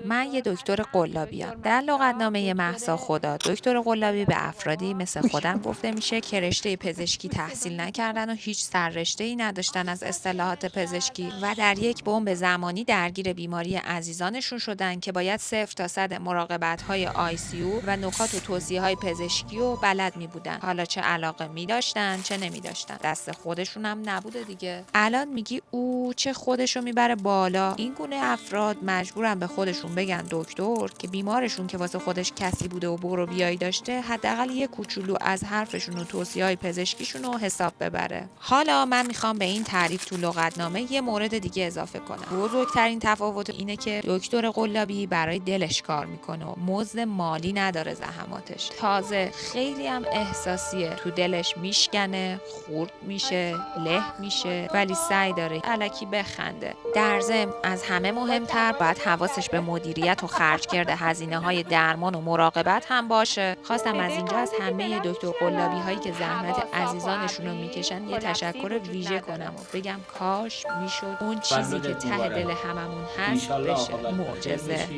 من یه دکتر قلابیم. در لغتنامه مهسا خدا دکتر قلابی به افرادی مثل خودم گفته میشه که رشته پزشکی تحصیل نکردن و هیچ سررشته‌ای نداشتن از اصطلاحات پزشکی و در یک بمب زمانی درگیر بیماری عزیزانشون شدن که باید 0 تا 100 مراقبت‌های ICU و نکات و توصیه‌های پزشکی و بلد می بودن. حالا چه علاقه می داشتن چه نمی داشتن. دست خودشون هم نبوده دیگه. الان میگی او چه خودشو میبره بالا. این گونه افراد مجبورن به خودشون بگن دکتر که بیمارشون که واسه خودش کسی بوده و برو بیایی داشته حداقل یه کوچولو از حرفشون و توصیه‌های پزشکیشون رو حساب ببره. حالا من میخوام به این تعریف تو لغتنامه یه مورد دیگه اضافه کنم. بزرگترین تفاوت اینه که دکتر قلابی برای دلش کار میکنه و مزد مالی نداره زحماتش. تازه خیلی هم احساسیه. تو دلش میشکنه، خورد میشه، له میشه، ولی سعی داره الکی بخنده. در ضمن از همه مهمتر باید حواسش به مدیریت و خرج کرده هزینه‌های درمان و مراقبت هم باشه. خواستم از اینجا از همه دکتر قلابی هایی که زحمت عزیزانشون رو میکشن یه تشکر ویژه کنم و بگم کاش میشد اون چیزی که ته دل هممون هست بشه معجزه.